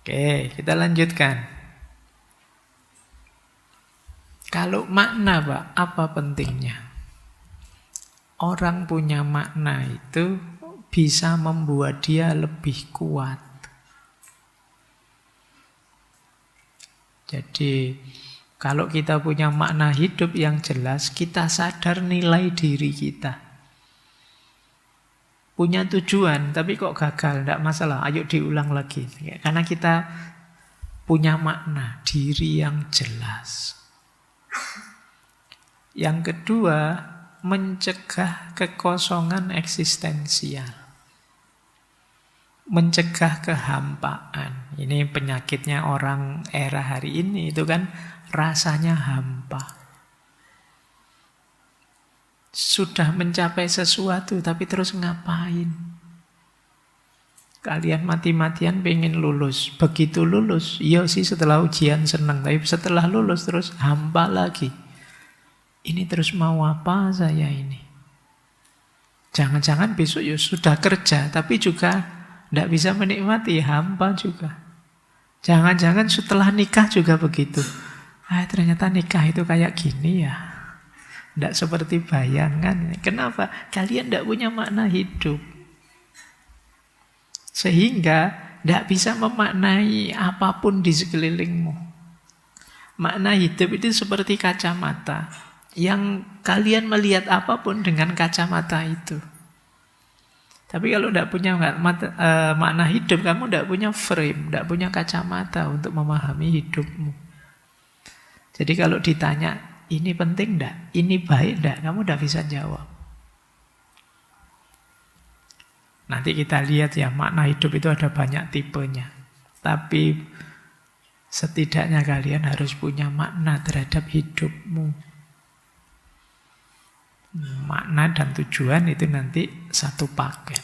Oke, kita lanjutkan. Kalau makna, Pak, apa pentingnya? Orang punya makna itu bisa membuat dia lebih kuat. Jadi, kalau kita punya makna hidup yang jelas, kita sadar nilai diri kita. Punya tujuan, tapi kok gagal, tidak masalah, ayo diulang lagi. Karena kita punya makna diri yang jelas. Yang kedua, mencegah kekosongan eksistensial. Mencegah kehampaan. Ini penyakitnya orang era hari ini, itu kan rasanya hampa. Sudah mencapai sesuatu, tapi terus ngapain? Kalian mati-matian pengen lulus. Begitu lulus, iya sih setelah ujian senang, tapi setelah lulus terus hampa lagi. Ini terus mau apa saya ini? Jangan-jangan besok ya sudah kerja, tapi juga tidak bisa menikmati, hampa juga. Jangan-jangan setelah nikah juga begitu. Ternyata nikah itu kayak gini ya. Tidak seperti bayangan. Kenapa? Kalian tidak punya makna hidup. Sehingga tidak bisa memaknai apapun di sekelilingmu. Makna hidup itu seperti kacamata. Yang kalian melihat apapun dengan kacamata itu. Tapi kalau tidak punya makna hidup, kamu tidak punya frame, tidak punya kacamata untuk memahami hidupmu. Jadi kalau ditanya, ini penting enggak? Ini baik enggak? Kamu udah bisa jawab. Nanti kita lihat ya, makna hidup itu ada banyak tipenya. Tapi setidaknya kalian harus punya makna terhadap hidupmu. Makna dan tujuan itu nanti satu paket.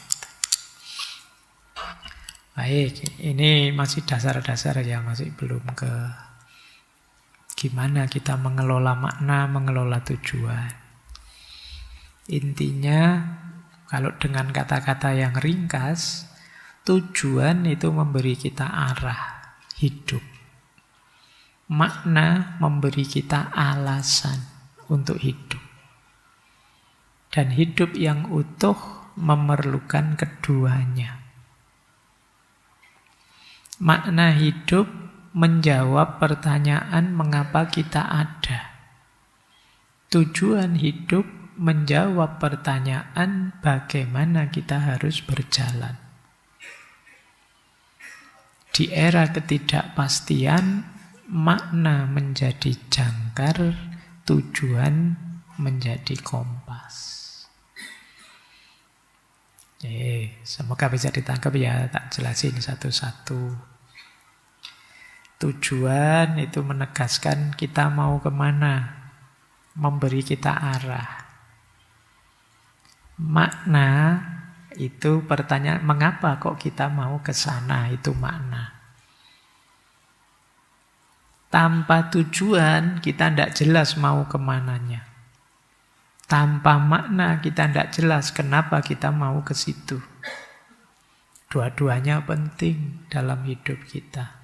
Baik, ini masih dasar-dasar ya, masih belum ke gimana kita mengelola makna, mengelola tujuan. Intinya, kalau dengan kata-kata yang ringkas, tujuan itu memberi kita arah hidup. Makna memberi kita alasan untuk hidup. Dan hidup yang utuh memerlukan keduanya. Makna hidup menjawab pertanyaan mengapa kita ada. Tujuan hidup menjawab pertanyaan bagaimana kita harus berjalan. Di era ketidakpastian, makna menjadi jangkar, tujuan menjadi kompas. Semoga bisa ditangkap ya, tak jelasin satu-satu. Tujuan itu menegaskan kita mau kemana, memberi kita arah. Makna itu pertanyaan, mengapa kok kita mau ke sana, itu makna. Tanpa tujuan kita tidak jelas mau kemananya. Tanpa makna kita tidak jelas kenapa kita mau ke situ. Dua-duanya penting dalam hidup kita.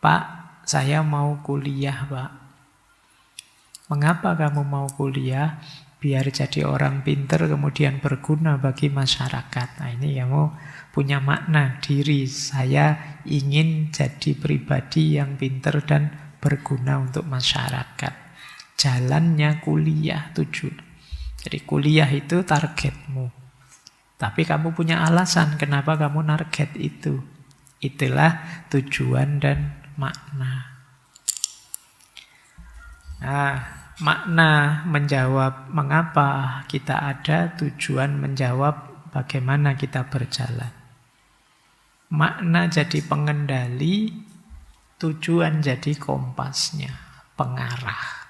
Pak, saya mau kuliah, Pak. Mengapa kamu mau kuliah? Biar jadi orang pinter kemudian berguna bagi masyarakat. Nah, ini kamu punya makna diri. Saya ingin jadi pribadi yang pinter dan berguna untuk masyarakat. Jalannya kuliah tujuan. Jadi kuliah itu targetmu. Tapi kamu punya alasan kenapa kamu target itu. Itulah tujuan dan makna. Nah, makna menjawab mengapa kita ada, tujuan menjawab bagaimana kita berjalan. Makna jadi pengendali, tujuan jadi kompasnya, pengarah.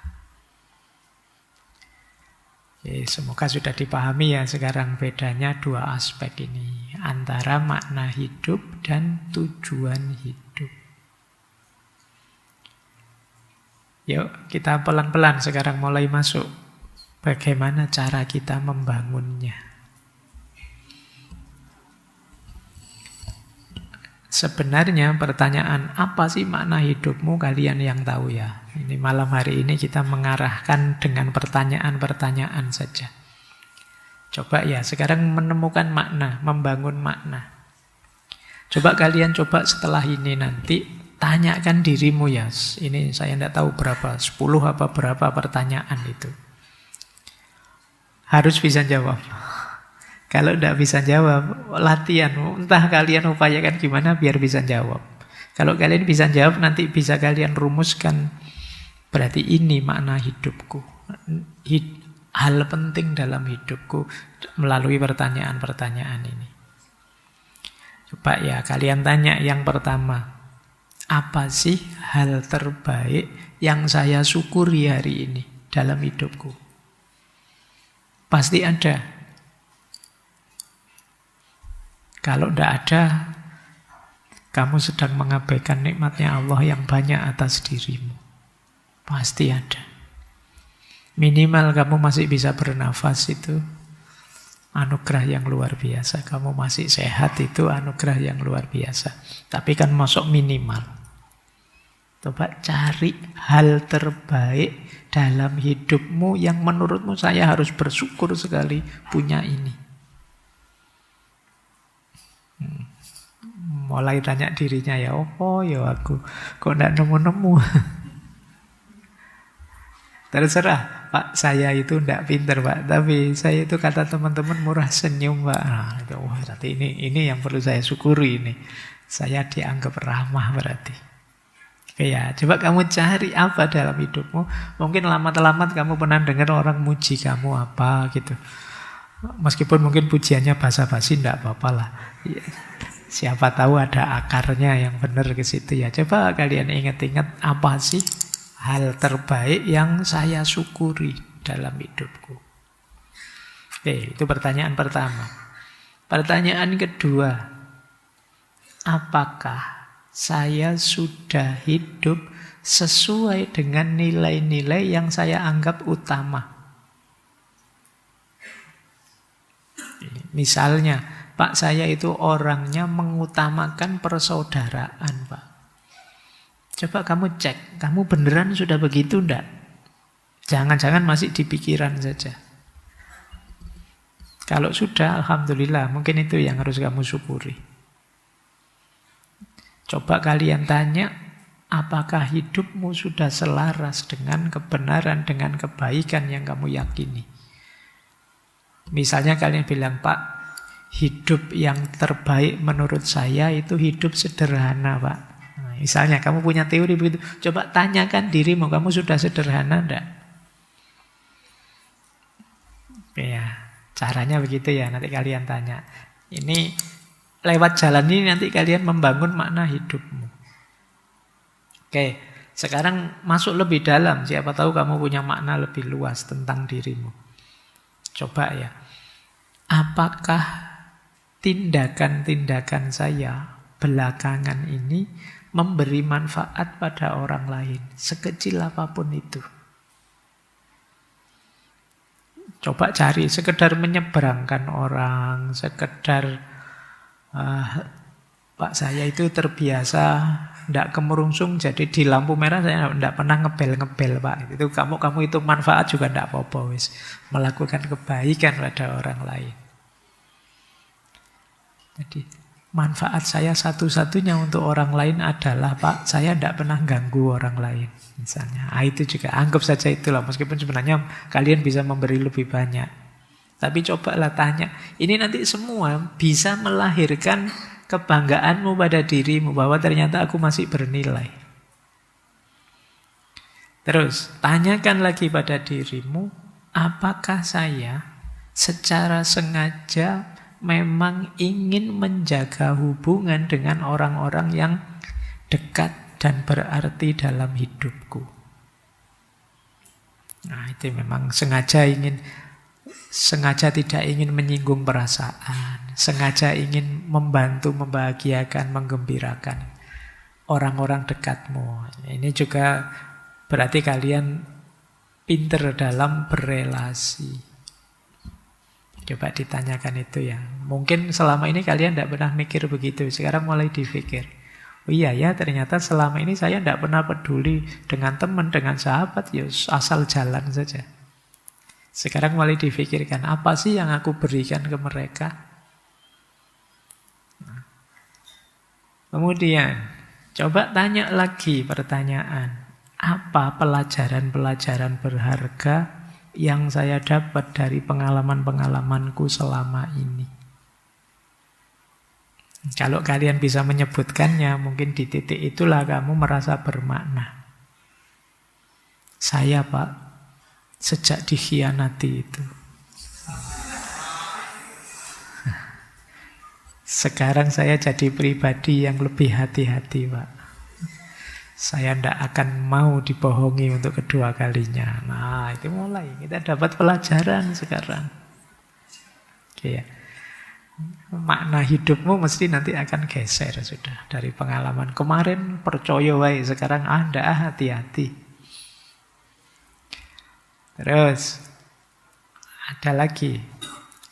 Semoga sudah dipahami ya sekarang bedanya dua aspek ini. Antara makna hidup dan tujuan hidup. Yuk kita pelan-pelan sekarang mulai masuk. Bagaimana cara kita membangunnya. sebenarnya pertanyaan apa sih makna hidupmu kalian yang tahu ya. Ini malam hari ini kita mengarahkan dengan pertanyaan-pertanyaan saja. Coba ya sekarang menemukan makna, membangun makna. Coba kalian setelah ini nanti tanyakan dirimu ya. Ini saya tidak tahu berapa, 10 apa berapa pertanyaan itu. Harus bisa jawab. Kalau tidak bisa jawab, latihan. Entah kalian upayakan gimana biar bisa jawab. Kalau kalian bisa jawab, nanti bisa kalian rumuskan. Berarti ini makna hidupku. Hal penting dalam hidupku melalui pertanyaan-pertanyaan ini. Coba ya, kalian tanya yang pertama. Apa sih hal terbaik yang saya syukuri hari ini dalam hidupku? Pasti ada. Kalau tidak ada, kamu sedang mengabaikan nikmatnya Allah yang banyak atas dirimu. Pasti ada. Minimal kamu masih bisa bernafas itu anugerah yang luar biasa. Kamu masih sehat itu anugerah yang luar biasa. Tapi kan masuk minimal. Coba cari hal terbaik dalam hidupmu yang menurutmu saya harus bersyukur sekali punya ini. Mulai tanya dirinya ya, oh ya aku kok tidak nemu-nemu. Terserah, Pak, saya itu tidak pinter, Pak. Tapi saya itu kata teman-teman murah senyum, Pak. Nah, itu, berarti ini yang perlu saya syukuri ini. Saya dianggap ramah berarti. Oke ya, coba kamu cari apa dalam hidupmu. Mungkin lambat-lambat kamu pernah dengar orang muji kamu apa gitu. Meskipun mungkin pujiannya basa-basi, tidak apa-apa lah. Ya, siapa tahu ada akarnya yang benar ke situ ya. Coba kalian ingat-ingat apa sih hal terbaik yang saya syukuri dalam hidupku. Oke, itu pertanyaan pertama. Pertanyaan kedua, apakah saya sudah hidup sesuai dengan nilai-nilai yang saya anggap utama? Misalnya, Pak, saya itu orangnya mengutamakan persaudaraan, Pak. Coba kamu cek, kamu beneran sudah begitu enggak? Jangan-jangan masih di pikiran saja. Kalau sudah, alhamdulillah, mungkin itu yang harus kamu syukuri. Coba kalian tanya, apakah hidupmu sudah selaras dengan kebenaran, dengan kebaikan yang kamu yakini? Misalnya kalian bilang, Pak, hidup yang terbaik menurut saya itu hidup sederhana, Pak. Nah, misalnya kamu punya teori begitu, coba tanyakan dirimu, kamu sudah sederhana enggak? Ya, caranya begitu ya, nanti kalian tanya. Ini lewat jalan ini nanti kalian membangun makna hidupmu. Oke, sekarang masuk lebih dalam, siapa tahu kamu punya makna lebih luas tentang dirimu. Coba ya, apakah tindakan-tindakan saya belakangan ini memberi manfaat pada orang lain, sekecil apapun itu? Coba cari, sekedar menyeberangkan orang, sekedar Pak, saya itu terbiasa tidak kemerungsung, jadi di lampu merah saya tidak pernah ngebel-ngebel, Pak. Itu kamu itu manfaat juga tidak apa-apa, wis. Melakukan kebaikan pada orang lain. Jadi manfaat saya satu-satunya untuk orang lain adalah, Pak, saya tidak pernah ganggu orang lain. Misalnya, itu juga anggap saja itulah. Meskipun sebenarnya kalian bisa memberi lebih banyak. Tapi cobalah tanya. Ini nanti semua bisa melahirkan kebanggaanmu pada dirimu bahwa ternyata aku masih bernilai. Terus tanyakan lagi pada dirimu, apakah saya secara sengaja memang ingin menjaga hubungan dengan orang-orang yang dekat dan berarti dalam hidupku. Nah, itu memang sengaja tidak ingin menyinggung perasaan, sengaja ingin membantu, membahagiakan, menggembirakan orang-orang dekatmu. Ini juga berarti kalian pinter dalam berelasi. Coba ditanyakan itu ya. Mungkin selama ini kalian tidak pernah mikir begitu. Sekarang mulai dipikir. Oh iya ya, ternyata selama ini saya tidak pernah peduli dengan teman, dengan sahabat. Ya asal jalan saja. Sekarang mulai difikirkan, apa sih yang aku berikan ke mereka? Kemudian, coba tanya lagi pertanyaan. Apa pelajaran-pelajaran berharga yang saya dapat dari pengalaman-pengalamanku selama ini? Kalau kalian bisa menyebutkannya, mungkin di titik itulah kamu merasa bermakna. Saya, Pak, sejak dikhianati itu, sekarang saya jadi pribadi yang lebih hati-hati, Pak. Saya tidak akan mau dibohongi untuk kedua kalinya. Nah, itu mulai. Kita dapat pelajaran sekarang. Oke ya. Makna hidupmu mesti nanti akan geser sudah. Dari pengalaman kemarin percaya wae, sekarang Anda hati-hati. Terus, ada lagi.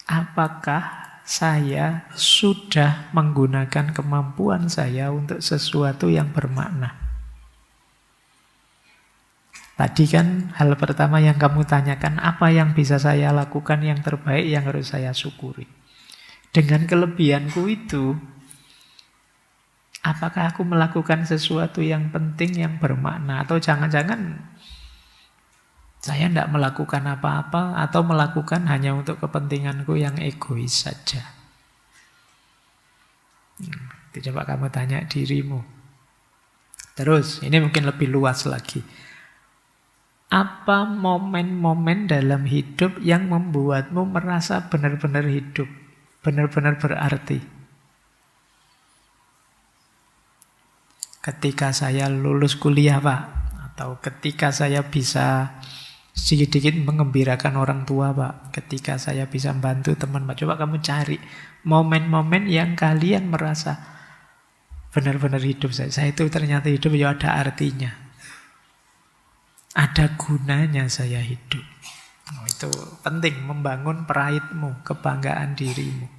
Apakah saya sudah menggunakan kemampuan saya untuk sesuatu yang bermakna? Tadi kan hal pertama yang kamu tanyakan, apa yang bisa saya lakukan yang terbaik yang harus saya syukuri. Dengan kelebihanku itu, apakah aku melakukan sesuatu yang penting, yang bermakna? Atau jangan-jangan saya tidak melakukan apa-apa, atau melakukan hanya untuk kepentinganku yang egois saja. Coba kamu tanya dirimu. Terus, ini mungkin lebih luas lagi. Apa momen-momen dalam hidup yang membuatmu merasa benar-benar hidup, benar-benar berarti? Ketika saya lulus kuliah, Pak, atau ketika saya bisa sedikit mengembirakan orang tua, Pak, ketika saya bisa membantu teman, Pak. Coba kamu cari momen-momen yang kalian merasa benar-benar hidup saya. Saya itu ternyata hidup ya ada artinya. Ada gunanya saya hidup. Itu penting, membangun praidmu, kebanggaan dirimu.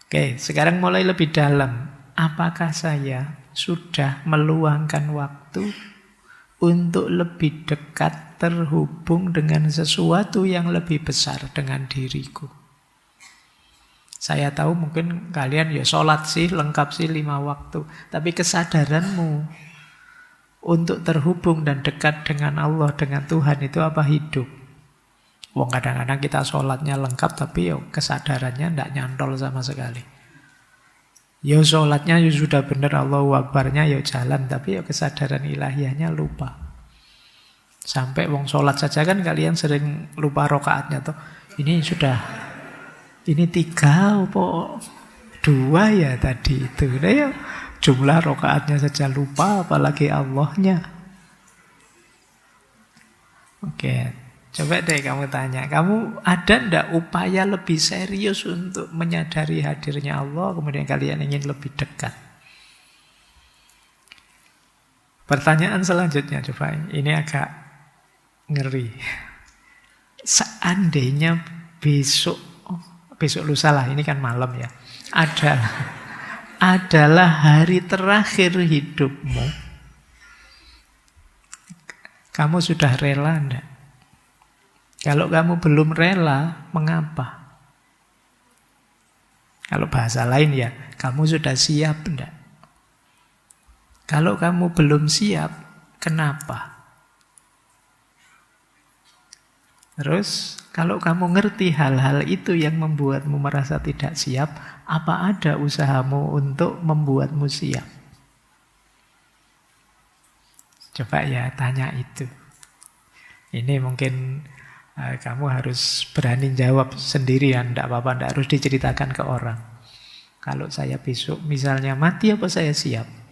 Oke, sekarang mulai lebih dalam. Apakah saya sudah meluangkan waktu untuk lebih dekat terhubung dengan sesuatu yang lebih besar dengan diriku? Saya tahu mungkin kalian ya sholat sih, lengkap sih 5 waktu. Tapi kesadaranmu untuk terhubung dan dekat dengan Allah, dengan Tuhan, itu apa? Hidup. Wong kadang-kadang kita sholatnya lengkap, tapi ya kesadarannya tidak nyantol sama sekali. Ya sholatnya ya sudah benar, Allahu Akbarnya ya jalan, tapi ya kesadaran ilahiyahnya lupa. Sampai wong sholat saja kan kalian sering lupa rokaatnya tuh. Ini 3 apa 2 ya tadi itu. Nah ya, jumlah rokaatnya saja lupa, apalagi Allahnya. Oke, coba deh kamu tanya. Kamu ada ndak upaya lebih serius untuk menyadari hadirnya Allah, kemudian kalian ingin lebih dekat? Pertanyaan selanjutnya, coba. Ini agak ngeri. Seandainya besok lusa lah, ini kan malam ya, adalah hari terakhir hidupmu, kamu sudah rela enggak? Kalau kamu belum rela, mengapa? Kalau bahasa lain ya, kamu sudah siap enggak? Kalau kamu belum siap, kenapa? Terus, kalau kamu ngerti hal-hal itu yang membuatmu merasa tidak siap, apa ada usahamu untuk membuatmu siap? Coba ya, tanya itu. Ini mungkin kamu harus berani jawab sendirian, tidak apa-apa, tidak harus diceritakan ke orang. Kalau saya besok misalnya mati, apa saya siap?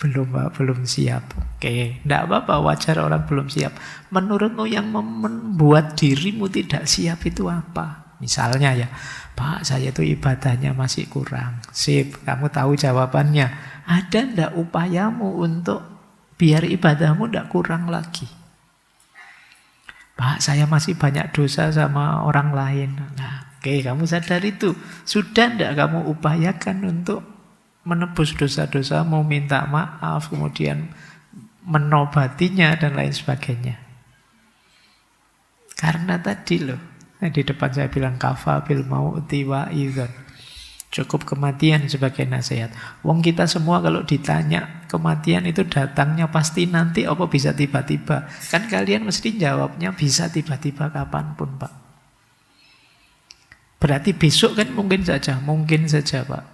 Belum, Pak, belum siap. Oke, tidak apa-apa, wajar orang belum siap. Menurutmu yang membuat dirimu tidak siap itu apa? Misalnya ya, Pak, saya itu ibadahnya masih kurang. Sip, kamu tahu jawabannya. Ada tidak upayamu untuk biar ibadahmu tidak kurang lagi? Pak, saya masih banyak dosa sama orang lain. Nah, oke, kamu sadar itu. Sudah tidak kamu upayakan untuk menebus dosa-dosa, mau minta maaf, kemudian menobatinya dan lain sebagainya. Karena tadi loh, di depan saya bilang kafa bil mauti wa idzon. Cukup kematian sebagai nasihat. Wong kita semua kalau ditanya kematian itu datangnya pasti nanti, apa bisa tiba-tiba? Kan kalian mesti jawabnya bisa tiba-tiba kapanpun, Pak. Berarti besok kan mungkin saja Pak.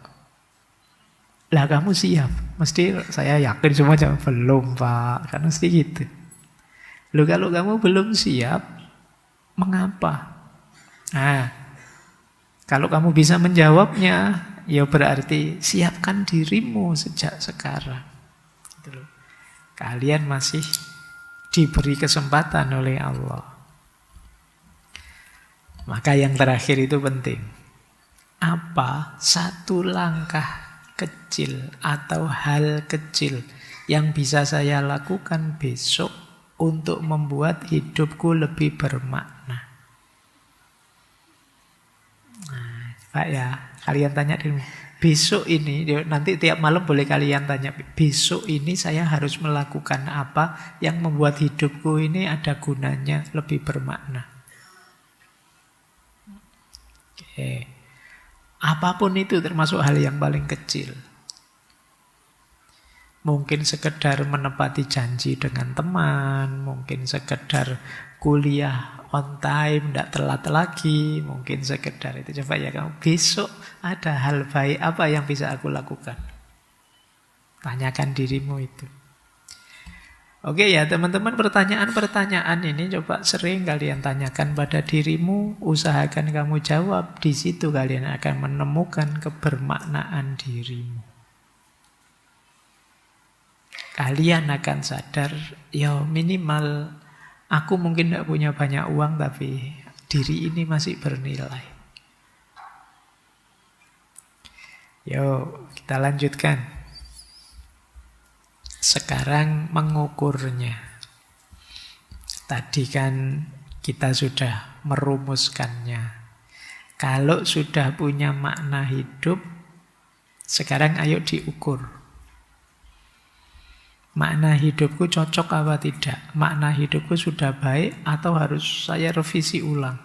Lah kamu siap? Mesti saya yakin semua jawab belum, Pak. Kan mesti gitu. Loh, kalau kamu belum siap, mengapa? Nah, kalau kamu bisa menjawabnya, ya berarti siapkan dirimu sejak sekarang. Gitu loh. Kalian masih diberi kesempatan oleh Allah. Maka yang terakhir itu penting. Apa satu langkah kecil atau hal kecil yang bisa saya lakukan besok untuk membuat hidupku lebih bermakna? Pak ya, kalian tanya diri, besok ini, nanti tiap malam boleh kalian tanya, besok ini saya harus melakukan apa yang membuat hidupku ini ada gunanya, lebih bermakna. Oke. Apapun itu, termasuk hal yang paling kecil. Mungkin sekedar menepati janji dengan teman, mungkin sekedar kuliah on time, tidak telat lagi, mungkin sekedar itu. Coba ya kamu, besok ada hal baik apa yang bisa aku lakukan? Tanyakan dirimu itu. Oke ya teman-teman, pertanyaan-pertanyaan ini coba sering kalian tanyakan pada dirimu, usahakan kamu jawab, di situ kalian akan menemukan kebermaknaan dirimu. Kalian akan sadar, ya minimal aku mungkin tidak punya banyak uang, tapi diri ini masih bernilai. Yuk, kita lanjutkan. Sekarang mengukurnya. Tadi kan kita sudah merumuskannya. Kalau sudah punya makna hidup, sekarang ayo diukur. Makna hidupku cocok apa tidak? Makna hidupku sudah baik atau harus saya revisi ulang?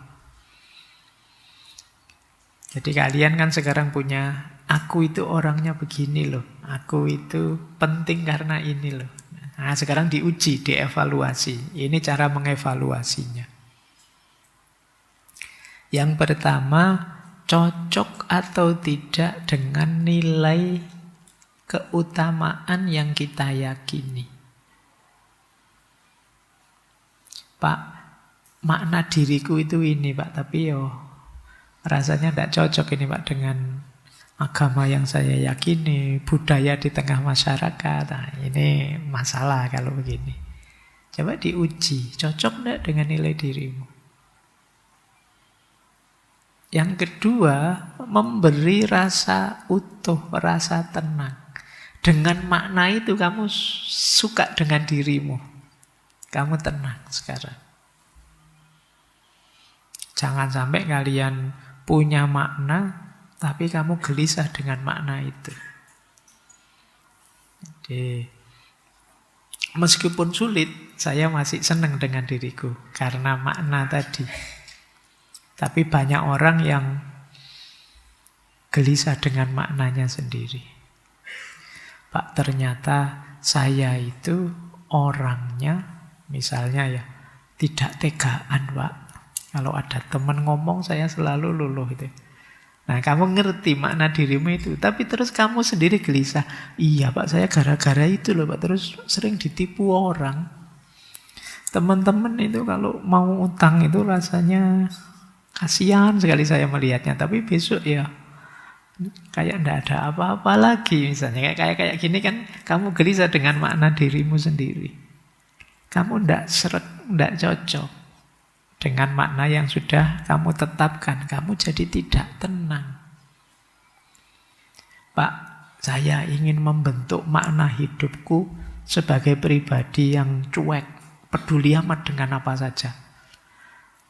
Jadi kalian kan sekarang punya, aku itu orangnya begini loh. Aku itu penting karena ini loh. Nah, sekarang diuji, dievaluasi. Ini cara mengevaluasinya. Yang pertama, cocok atau tidak dengan nilai keutamaan yang kita yakini. Pak, makna diriku itu ini Pak, tapi rasanya tidak cocok ini Pak dengan agama yang saya yakini, budaya di tengah masyarakat. Nah, ini masalah kalau begini. Coba diuji, cocok tidak dengan nilai dirimu? Yang kedua, memberi rasa utuh, rasa tenang. Dengan makna itu kamu suka dengan dirimu. Kamu tenang sekarang. Jangan sampai kalian punya makna, tapi kamu gelisah dengan makna itu. Jadi, meskipun sulit, saya masih senang dengan diriku. Karena makna tadi. Tapi banyak orang yang gelisah dengan maknanya sendiri. Pak, ternyata saya itu orangnya, misalnya ya, tidak tegaan, Pak. Kalau ada teman ngomong, saya selalu luluh itu. Nah, kamu ngerti makna dirimu itu, tapi terus kamu sendiri gelisah. Iya, Pak, saya gara-gara itu loh, Pak. Terus sering ditipu orang. Teman-teman itu kalau mau utang itu rasanya kasihan sekali saya melihatnya. Tapi besok ya, kayak tidak ada apa-apa lagi misalnya. Kayak gini kan kamu gelisah dengan makna dirimu sendiri. Kamu tidak seret, tidak cocok dengan makna yang sudah kamu tetapkan. Kamu jadi tidak tenang. Pak, saya ingin membentuk makna hidupku sebagai pribadi yang cuek, peduli amat dengan apa saja.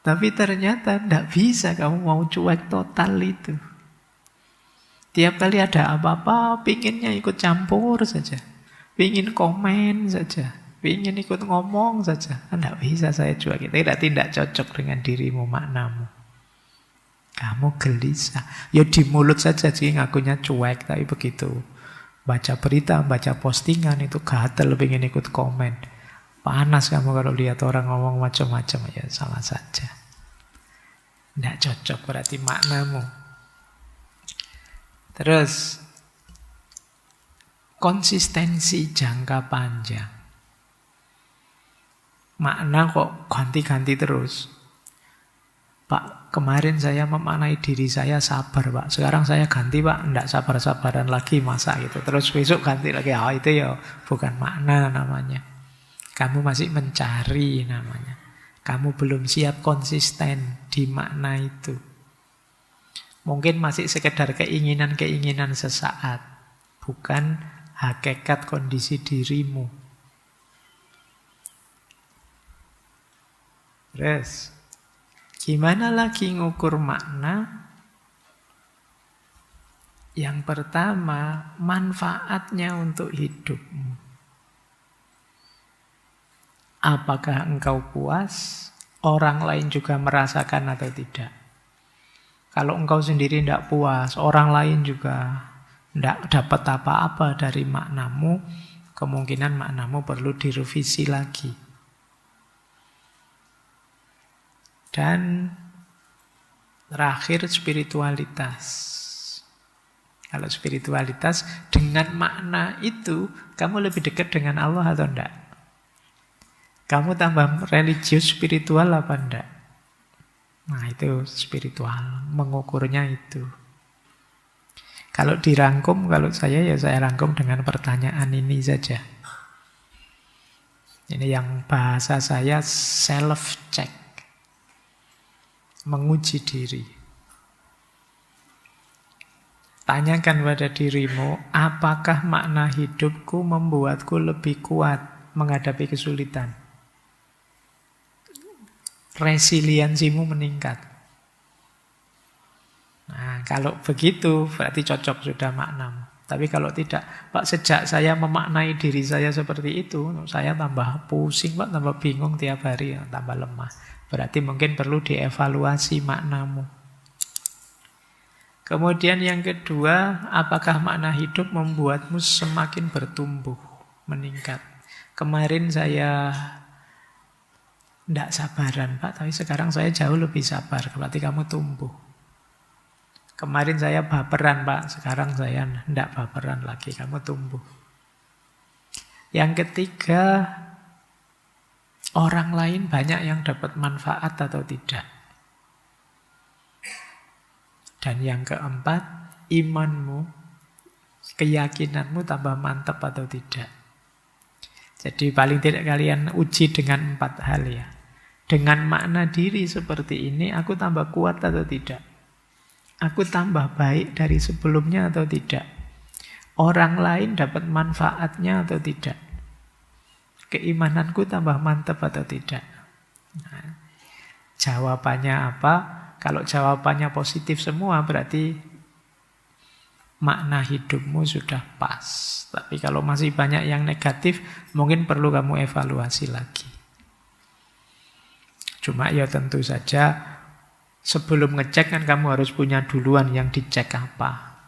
Tapi ternyata tidak bisa kamu mau cuek total itu. Tiap kali ada apa-apa, pinginnya ikut campur saja. Pingin komen saja. Pingin ikut ngomong saja. Tidak bisa saya cuek. Tidak cocok dengan dirimu, maknamu. Kamu gelisah. Ya di mulut saja sih ngakunya cuek. Tapi begitu baca berita, baca postingan itu gatel pingin ikut komen. Panas kamu kalau lihat orang ngomong macam-macam. Ya salah saja. Tidak cocok berarti maknamu. Terus konsistensi jangka panjang. Makna kok ganti-ganti terus. Pak, kemarin saya memaknai diri saya sabar, Pak. Sekarang saya ganti, Pak. Tidak sabar-sabaran lagi masa gitu. Terus besok ganti lagi. Oh, itu ya bukan makna namanya. Kamu masih mencari namanya. Kamu belum siap konsisten di makna itu. Mungkin masih sekedar keinginan-keinginan sesaat. Bukan hakikat kondisi dirimu. Terus, gimana lagi ngukur makna? Yang pertama, manfaatnya untuk hidupmu. Apakah engkau puas? Orang lain juga merasakan atau tidak? Kalau engkau sendiri tidak puas, orang lain juga tidak dapat apa-apa dari maknamu, kemungkinan maknamu perlu direvisi lagi. Dan terakhir spiritualitas. Kalau spiritualitas dengan makna itu, kamu lebih dekat dengan Allah atau tidak? Kamu tambah religius spiritual apa enggak? Nah itu spiritual, mengukurnya itu. Kalau dirangkum, kalau saya rangkum dengan pertanyaan ini saja. Ini yang bahasa saya self-check. Menguji diri. Tanyakan pada dirimu, apakah makna hidupku membuatku lebih kuat menghadapi kesulitan? Resiliensimu meningkat. Nah, kalau begitu berarti cocok sudah maknamu. Tapi kalau tidak, Pak, sejak saya memaknai diri saya seperti itu, saya tambah pusing, Pak, tambah bingung tiap hari, tambah lemah. Berarti mungkin perlu dievaluasi maknamu. Kemudian yang kedua, apakah makna hidup membuatmu semakin bertumbuh, meningkat? Kemarin saya tidak sabaran, Pak, tapi sekarang saya jauh lebih sabar. Berarti kamu tumbuh. Kemarin saya baperan, Pak, sekarang saya tidak baperan lagi. Kamu tumbuh. Yang ketiga, orang lain banyak yang dapat manfaat atau tidak. Dan yang keempat, imanmu, keyakinanmu tambah mantap atau tidak. Jadi paling tidak kalian uji dengan 4 hal ya. Dengan makna diri seperti ini, aku tambah kuat atau tidak? Aku tambah baik dari sebelumnya atau tidak? Orang lain dapat manfaatnya atau tidak? Keimananku tambah mantap atau tidak? Nah, jawabannya apa? Kalau jawabannya positif semua berarti makna hidupmu sudah pas. Tapi kalau masih banyak yang negatif, mungkin perlu kamu evaluasi lagi. Cuma ya tentu saja sebelum ngecek kan kamu harus punya duluan yang dicek apa.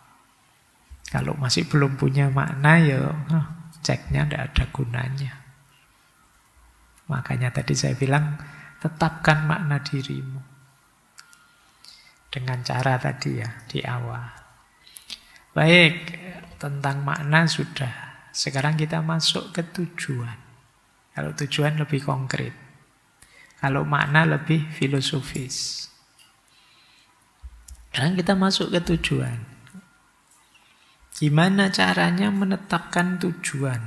Kalau masih belum punya makna ya ceknya tidak ada gunanya. Makanya tadi saya bilang tetapkan makna dirimu. Dengan cara tadi ya di awal. Baik, tentang makna sudah. Sekarang kita masuk ke tujuan. Kalau tujuan lebih konkret. Kalau makna lebih filosofis. Sekarang kita masuk ke tujuan. Gimana caranya menetapkan tujuan?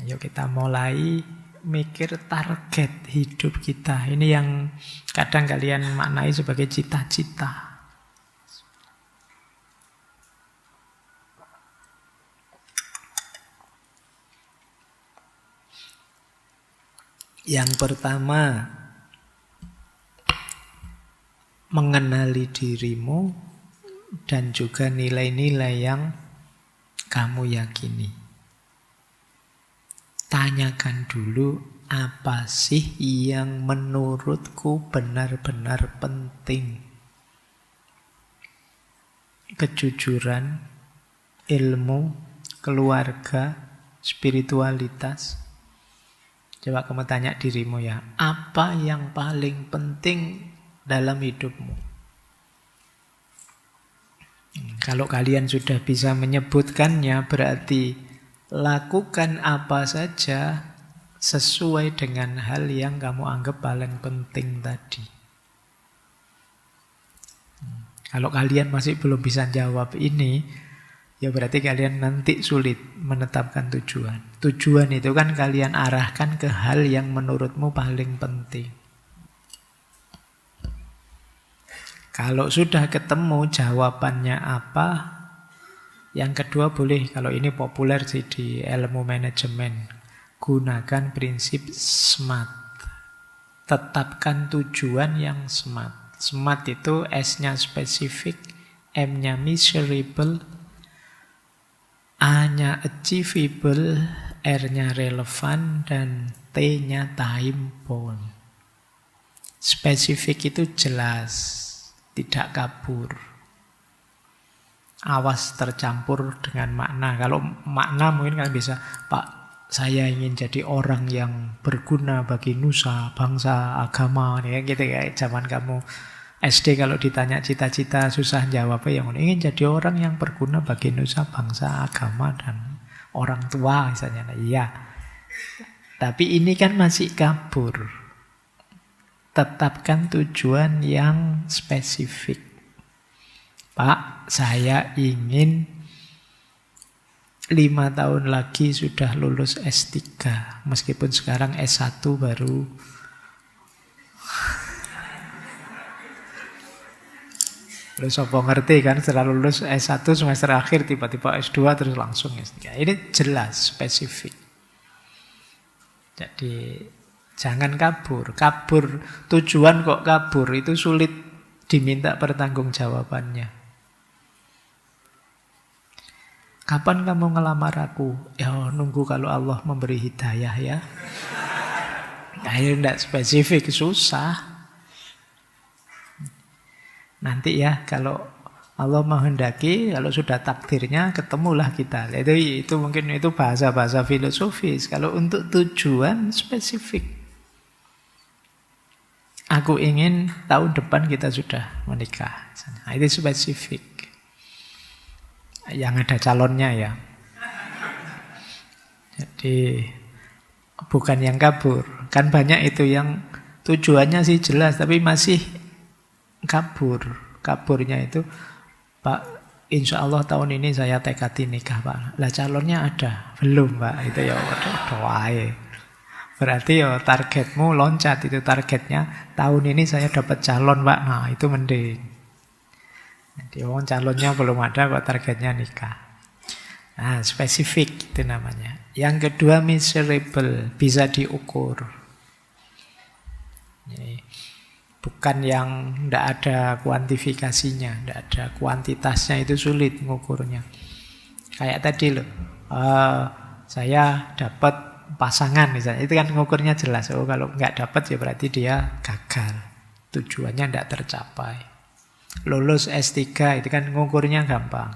Ayo kita mulai mikir target hidup kita. Ini yang kadang kalian maknai sebagai cita-cita. Yang pertama, mengenali dirimu dan juga nilai-nilai yang kamu yakini. Tanyakan dulu, apa sih yang menurutku benar-benar penting? Kejujuran, ilmu, keluarga, spiritualitas. Coba kamu tanya dirimu ya, apa yang paling penting dalam hidupmu? Kalau kalian sudah bisa menyebutkannya, berarti lakukan apa saja sesuai dengan hal yang kamu anggap paling penting tadi. Kalau kalian masih belum bisa jawab ini, ya berarti kalian nanti sulit menetapkan tujuan. Tujuan itu kan kalian arahkan ke hal yang menurutmu paling penting. Kalau sudah ketemu jawabannya apa, yang kedua boleh, kalau ini populer sih di ilmu manajemen, gunakan prinsip SMART. Tetapkan tujuan yang SMART. SMART itu S-nya spesifik, M-nya measurable, A-nya achievable, R-nya relevan, dan T-nya time bound. Spesifik itu jelas, tidak kabur. Awas tercampur dengan makna. Kalau makna mungkin kalian bisa, Pak, saya ingin jadi orang yang berguna bagi nusa, bangsa, agama. Ya, gitu kayak zaman kamu SD kalau ditanya cita-cita susah jawabnya yang ingin jadi orang yang berguna bagi nusa, bangsa, agama, dan orang tua misalnya. Nah, iya. Tapi ini kan masih kabur. Tetapkan tujuan yang spesifik. Pak, saya ingin 5 tahun lagi sudah lulus S3. Meskipun sekarang S1 baru. Lu sopo ngerti kan, setelah lulus S1 semester akhir tiba-tiba S2 terus langsung S3. Ini jelas, spesifik. Jadi jangan kabur. Kabur, tujuan kok kabur, itu sulit diminta pertanggungjawabannya. Kapan kamu ngelamar aku? Ya nunggu kalau Allah memberi hidayah ya. Nah, ini tidak spesifik, susah. Nanti ya kalau Allah menghendaki, kalau sudah takdirnya ketemulah kita. Itu mungkin itu bahasa-bahasa filosofis. Kalau untuk tujuan spesifik. Aku ingin tahun depan kita sudah menikah. Nah, itu spesifik. Yang ada calonnya ya. Jadi bukan yang kabur. Kan banyak itu yang tujuannya sih jelas tapi masih kabur. Kaburnya itu, Pak, insya Allah tahun ini saya tekadi nikah, Pak. Lah calonnya ada? Belum, Pak. Itu ya doa. Berarti ya targetmu loncat, itu targetnya. Tahun ini saya dapat calon, Pak. Nah, itu mending. Jadi calonnya belum ada, kok targetnya nikah. Nah, spesifik itu namanya. Yang kedua, measurable, bisa diukur. Jadi, bukan yang tidak ada kuantifikasinya, tidak ada kuantitasnya, itu sulit mengukurnya. Kayak tadi loh, saya dapat pasangan misalnya, itu kan mengukurnya jelas. Oh, kalau nggak dapat ya berarti dia gagal, tujuannya tidak tercapai. Lulus S3 itu kan mengukurnya gampang.